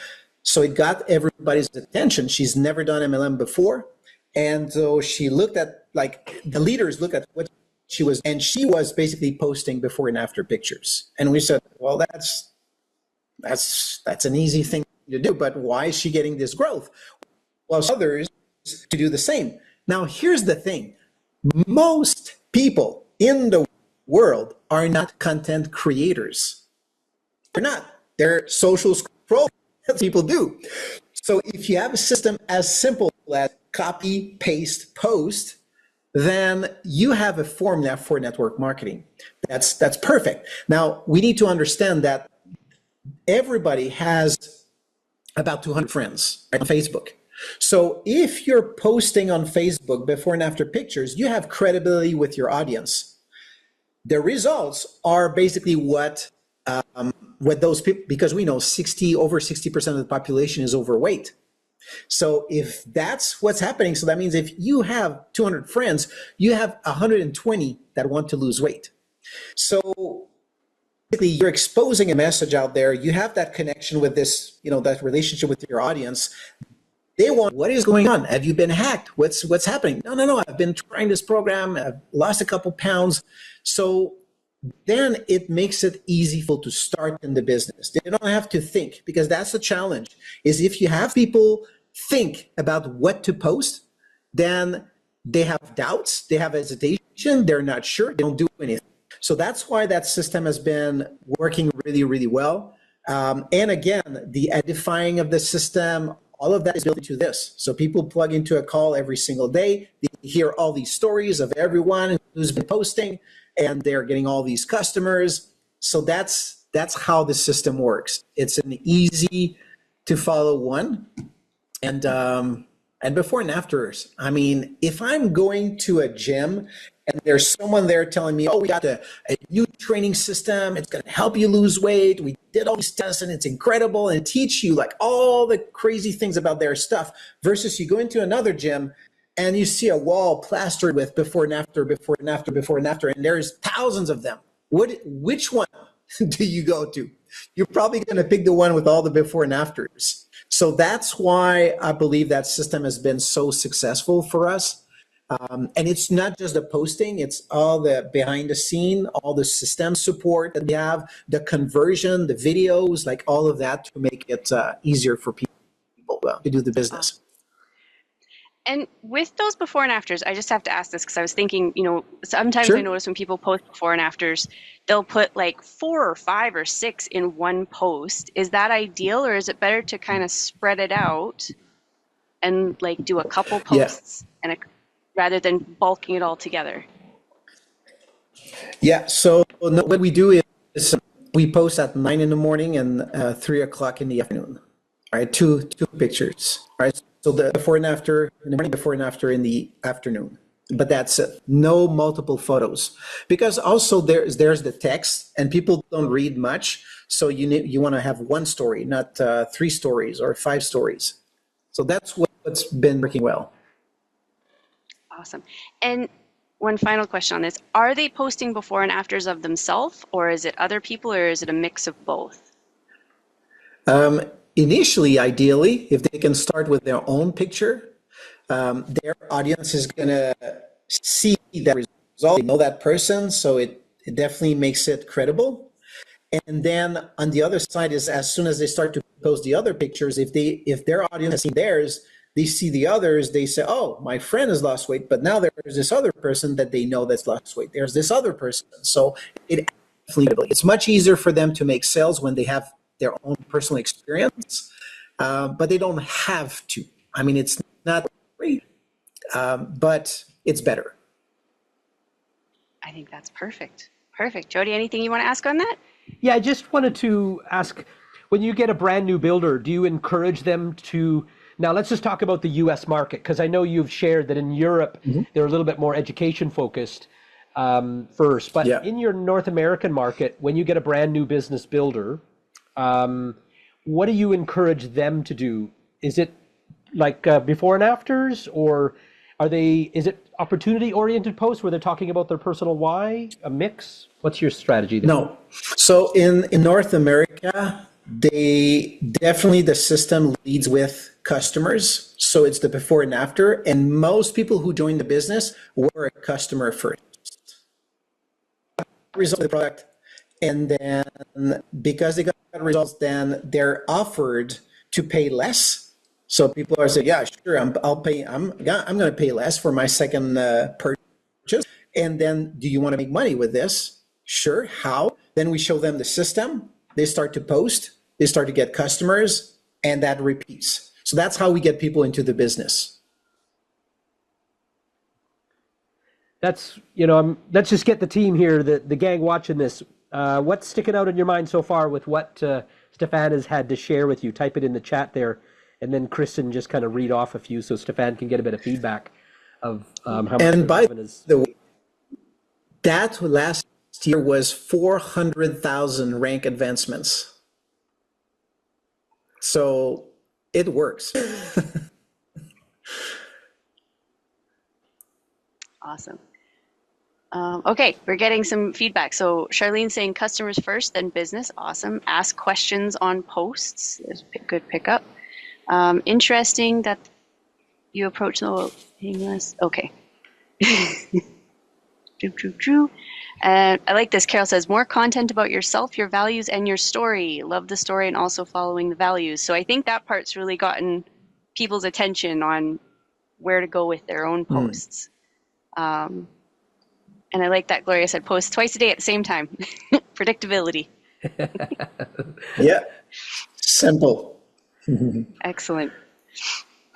So it got everybody's attention. She's never done MLM before. And so she looked at, like, the leaders looked at what she was, and she was basically posting before and after pictures. And we said, well, that's an easy thing to do, but why is she getting this growth? Well, others to do the same. Now, here's the thing. Most people in the world are not content creators. They're not. They're social scroll. That's what people do. So if you have a system as simple as copy, paste, post, then you have a formula for network marketing. That's perfect. Now, we need to understand that everybody has about 200 friends on Facebook. So if you're posting on Facebook before and after pictures, you have credibility with your audience. The results are basically what those people, because we know over 60% of the population is overweight. So if that's what's happening, so that means if you have 200 friends, you have 120 that want to lose weight. So basically you're exposing a message out there. You have that connection with this, that relationship with your audience. They want, what is going on? Have you been hacked? What's happening? No. I've been trying this program. I've lost a couple pounds. So then it makes it easy to start in the business. They don't have to think, because that's the challenge, is if you have people think about what to post, then they have doubts, they have hesitation, they're not sure, they don't do anything. So that's why that system has been working really, really well. And again, the edifying of the system, all of that is built into this. So people plug into a call every single day. They hear all these stories of everyone who's been posting, and they're getting all these customers. So that's how the system works. It's an easy to follow one. And And before and afters. I mean, if I'm going to a gym and there's someone there telling me, oh, we got a new training system, it's going to help you lose weight, we did all these tests and it's incredible, and teach you like all the crazy things about their stuff, versus you go into another gym and you see a wall plastered with before and after, before and after, before and after, and there's thousands of them. Which one do you go to? You're probably going to pick the one with all the before and afters. So that's why I believe that system has been so successful for us. And it's not just the posting, it's all the behind the scene, all the system support that we have, the conversion, the videos, like all of that to make it easier for people to do the business.
And with those before and afters, I just have to ask this because I was thinking, sometimes
Sure.
I notice when people post before and afters, they'll put like 4 or 5 or 6 in one post. Is that ideal, or is it better to kind of spread it out and like do a couple posts rather than bulking it all together?
Yeah. So what we do is we post at 9 in the morning and 3 o'clock in the afternoon. All right, two pictures. All right. So the before and after in the morning, before and after in the afternoon. But that's it. No multiple photos, because also there's the text and people don't read much. So you want to have one story, not 3 stories or 5 stories. So that's what's been working well.
Awesome. And one final question on this. Are they posting before and afters of themselves, or is it other people, or is it a mix of both?
Initially, ideally, if they can start with their own picture, their audience is going to see that result. They know that person, so it definitely makes it credible. And then on the other side is, as soon as they start to post the other pictures, if their audience has seen theirs, they see the others, they say, oh, my friend has lost weight, but now there's this other person that they know that's lost weight. There's this other person. So it's much easier for them to make sales when they have their own personal experience, but they don't have to. I mean, it's not great, but it's better.
I think that's perfect. Perfect. Jody, anything you want to ask on that?
Yeah, I just wanted to ask, when you get a brand new builder, do you encourage them to, now let's just talk about the US market, because I know you've shared that in Europe, they're a little bit more education focused first, but in your North American market, when you get a brand new business builder, what do you encourage them to do? Is it like before and afters, or is it opportunity oriented posts where they're talking about their personal why, a mix? What's your strategy there?
No. So in North America, the system leads with customers. So it's the before and after. And most people who join the business were a customer first. Result of the product. And then because they got results, then they're offered to pay less. So people are saying, yeah, sure, I'm going to pay less for my second purchase. And then, do you want to make money with this? Sure. How? Then we show them the system. They start to post. They start to get customers, and that repeats. So that's how we get people into the business.
That's, let's just get the team here, the gang watching this. What's sticking out in your mind so far with what Stefan has had to share with you? Type it in the chat there, and then Kristen just kind of read off a few so Stefan can get a bit of feedback of how much.
And by the way, that last year was 400,000 rank advancements. So it works.
Awesome. Okay, we're getting some feedback. So Charlene's saying customers first, then business. Awesome. Ask questions on posts. There's a good pickup. Interesting that you approach the paying list. Okay. True. I like this. Carol says, more content about yourself, your values, and your story. Love the story and also following the values. So I think that part's really gotten people's attention on where to go with their own posts. And I like that Gloria said, post twice a day at the same time. Predictability.
Yeah. Simple.
Excellent.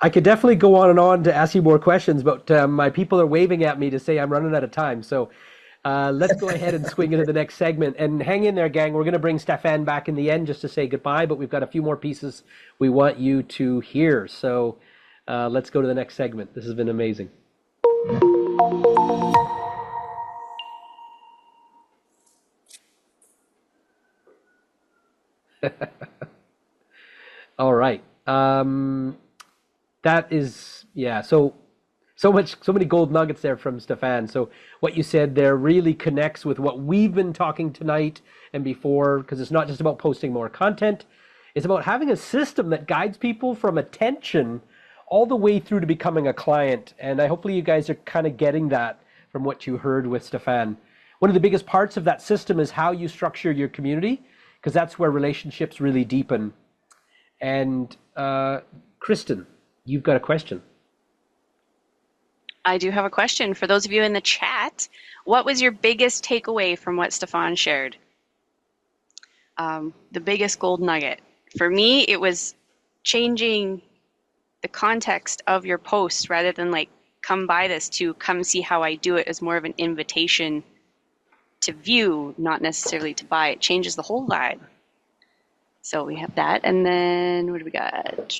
I could definitely go on and on to ask you more questions, but my people are waving at me to say I'm running out of time. So let's go ahead and swing into the next segment. And hang in there, gang. We're going to bring Stefan back in the end just to say goodbye, but we've got a few more pieces we want you to hear. So Let's go to the next segment. This has been amazing. All right. That is, yeah. So many gold nuggets there from Stefan. So what you said there really connects with what we've been talking tonight and before, because it's not just about posting more content. It's about having a system that guides people from attention all the way through to becoming a client. And hopefully you guys are kind of getting that from what you heard with Stefan. One of the biggest parts of that system is how you structure your community, because that's where relationships really deepen. And Kristen, you've got a question.
I do have a question for those of you in the chat. What was your biggest takeaway from what Stefan shared? The biggest gold nugget. For me, it was changing the context of your post rather than like, come buy this, to come see how I do it, as more of an invitation to view, not necessarily to buy. It changes the whole vibe. So we have that. And then what do we got?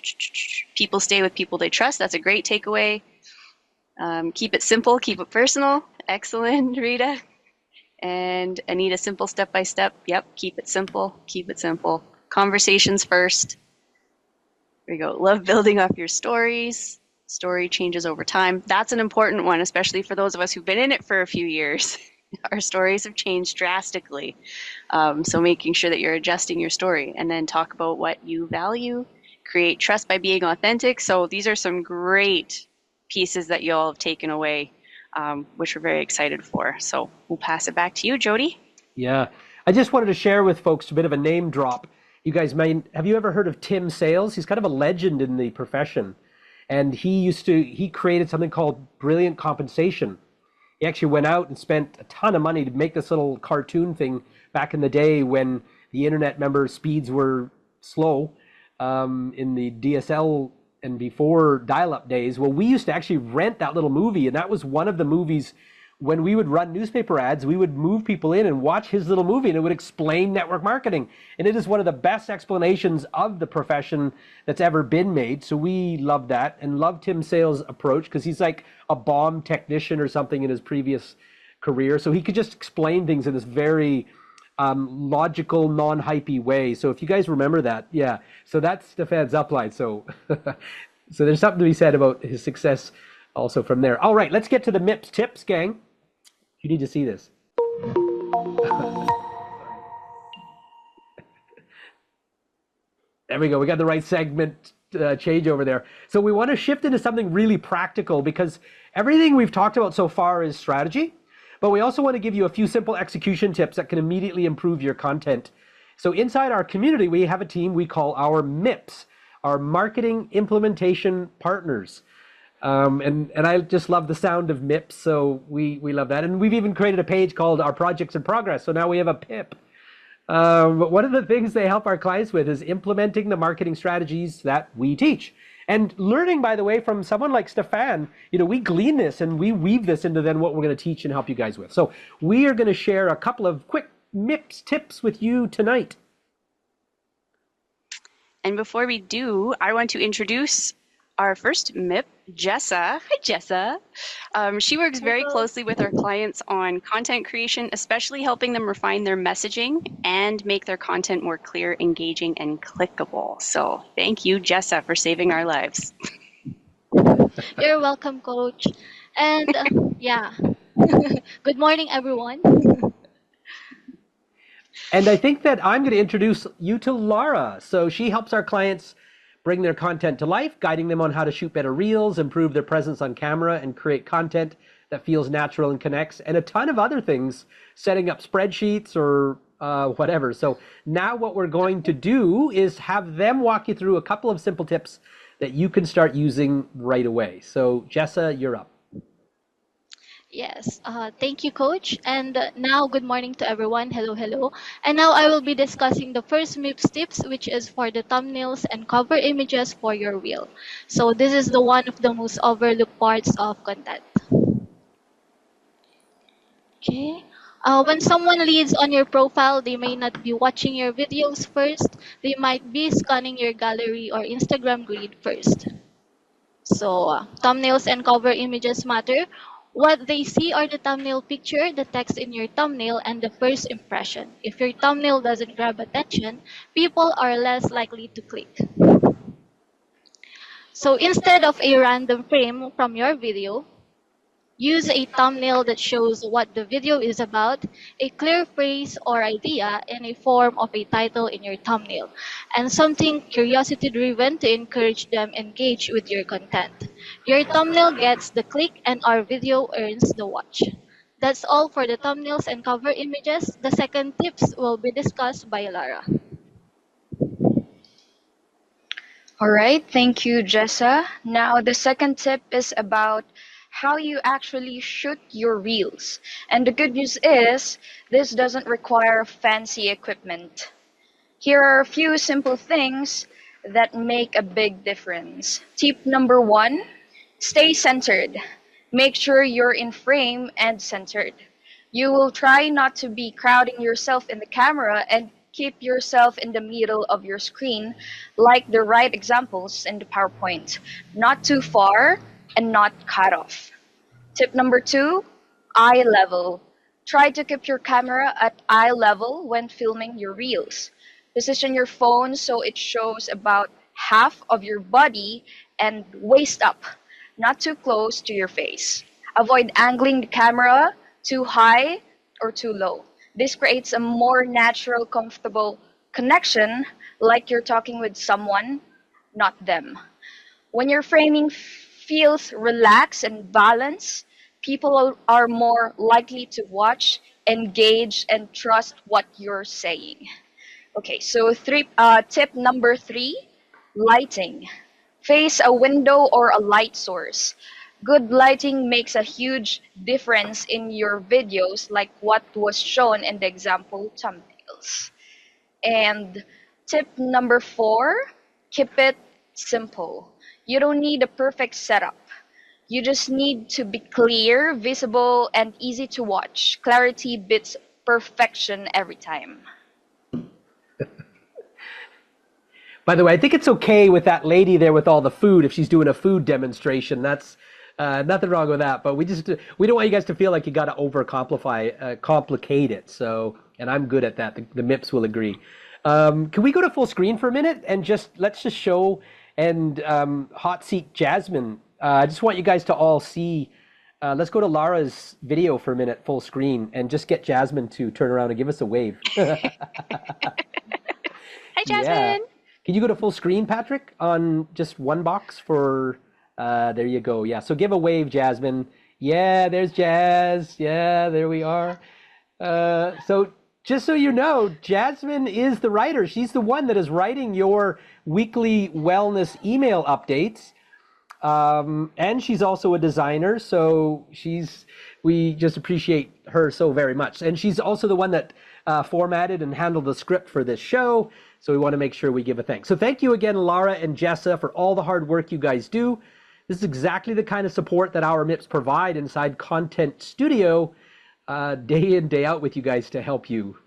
People stay with people they trust. That's a great takeaway. Keep it simple, keep it personal. Excellent, Rita. And Anita, simple step by step. Yep, keep it simple, keep it simple. Conversations first. There you go. Love building off your stories. Story changes over time. That's an important one, especially for those of us who've been in it for a few years. Our stories have changed drastically. So making sure that you're adjusting your story, and then talk about what you value. Create trust by being authentic. So these are some great pieces that you all have taken away, which we're very excited for. So we'll pass it back to you, Jody.
Yeah, I just wanted to share with folks a bit of a name drop. You guys have you ever heard of Tim Sales? He's kind of a legend in the profession. And he created something called Brilliant Compensation. He actually went out and spent a ton of money to make this little cartoon thing back in the day when the internet, speeds were slow, in the DSL and before dial-up days. Well, we used to actually rent that little movie, and that was one of the movies. When we would run newspaper ads, we would move people in and watch his little movie, and it would explain network marketing. And it is one of the best explanations of the profession that's ever been made. So we love that, and love Tim Sales' approach, because he's like a bomb technician or something in his previous career. So he could just explain things in this very logical, non-hypey way. So if you guys remember that, yeah. So that's Stefan's upline. So, so there's something to be said about his success also from there. All right, let's get to the MIPS tips, gang. You need to see this. There we go. We got the right segment change over there. So we want to shift into something really practical, because everything we've talked about so far is strategy, but we also want to give you a few simple execution tips that can immediately improve your content. So inside our community, we have a team we call our MIPS, our Marketing Implementation Partners. And I just love the sound of MIPS, so we love that. And we've even created a page called Our Projects in Progress, so now we have a PIP. But one of the things they help our clients with is implementing the marketing strategies that we teach. And learning, by the way, from someone like Stefan, we glean this and we weave this into then what we're going to teach and help you guys with. So we are going to share a couple of quick MIPS tips with you tonight.
And before we do, I want to introduce our first MIP, Jessa. Hi, Jessa. She works very closely with our clients on content creation, especially helping them refine their messaging and make their content more clear, engaging, and clickable. So thank you, Jessa, for saving our lives.
You're welcome, Coach. And yeah, good morning, everyone.
And I think that I'm going to introduce you to Laura. So she helps our clients bring their content to life, guiding them on how to shoot better reels, improve their presence on camera, and create content that feels natural and connects, and a ton of other things, setting up spreadsheets or whatever. So now what we're going to do is have them walk you through a couple of simple tips that you can start using right away. So Jessa, you're up.
Yes, thank you, Coach. And now, good morning to everyone. Hello, hello. And now I will be discussing the first MIPS tips, which is for the thumbnails and cover images for your reel. So this is the one of the most overlooked parts of content. Okay. When someone leads on your profile, they may not be watching your videos first. They might be scanning your gallery or Instagram grid first. So, thumbnails and cover images matter. What they see are the thumbnail picture, the text in your thumbnail, and the first impression. If your thumbnail doesn't grab attention, people are less likely to click. So instead of a random frame from your video, use a thumbnail that shows what the video is about, a clear phrase or idea in a form of a title in your thumbnail, and something curiosity driven to encourage them engage with your content. Your thumbnail gets the click and our video earns the watch. That's all for the thumbnails and cover images. The second tips will be discussed by Lara.
All right, thank you, Jessa. Now, the second tip is about how you actually shoot your reels. And the good news is, this doesn't require fancy equipment. Here are a few simple things that make a big difference. Tip number 1, stay centered. Make sure you're in frame and centered. You will try not to be crowding yourself in the camera and keep yourself in the middle of your screen like the right examples in the PowerPoint. Not too far and not cut off. Tip number 2, eye level. Try to keep your camera at eye level when filming your reels. Position your phone so it shows about half of your body and waist up, not too close to your face. Avoid angling the camera too high or too low. This creates a more natural, comfortable connection, like you're talking with someone, not them. When your framing feels relaxed and balanced, people are more likely to watch, engage, and trust what you're saying. Okay, so tip number 3, lighting. Face a window or a light source. Good lighting makes a huge difference in your videos, like what was shown in the example thumbnails. And tip number 4, keep it simple. You don't need a perfect setup. You just need to be clear, visible, and easy to watch. Clarity beats perfection every time.
By the way, I think it's okay with that lady there with all the food if she's doing a food demonstration. That's nothing wrong with that. But we don't want you guys to feel like you got to complicate it. So, and I'm good at that. The MIPS will agree. Can we go to full screen for a minute and let's just show and hot seat Jasmine. I just want you guys to all see. Let's go to Lara's video for a minute, full screen, and just get Jasmine to turn around and give us a wave.
Hi, Jasmine.
Yeah. Can you go to full screen, Patrick, on just one box for, there you go. Yeah, so give a wave, Jasmine. Yeah, there's Jazz. Yeah, there we are. So just so you know, Jasmine is the writer. She's the one that is writing your weekly wellness email updates. And she's also a designer, so we just appreciate her so very much. And she's also the one that formatted and handled the script for this show. So we want to make sure we give a thanks. So thank you again, Lara and Jessa, for all the hard work you guys do. This is exactly the kind of support that our MIPS provide inside Content Studio, day in, day out with you guys to help you.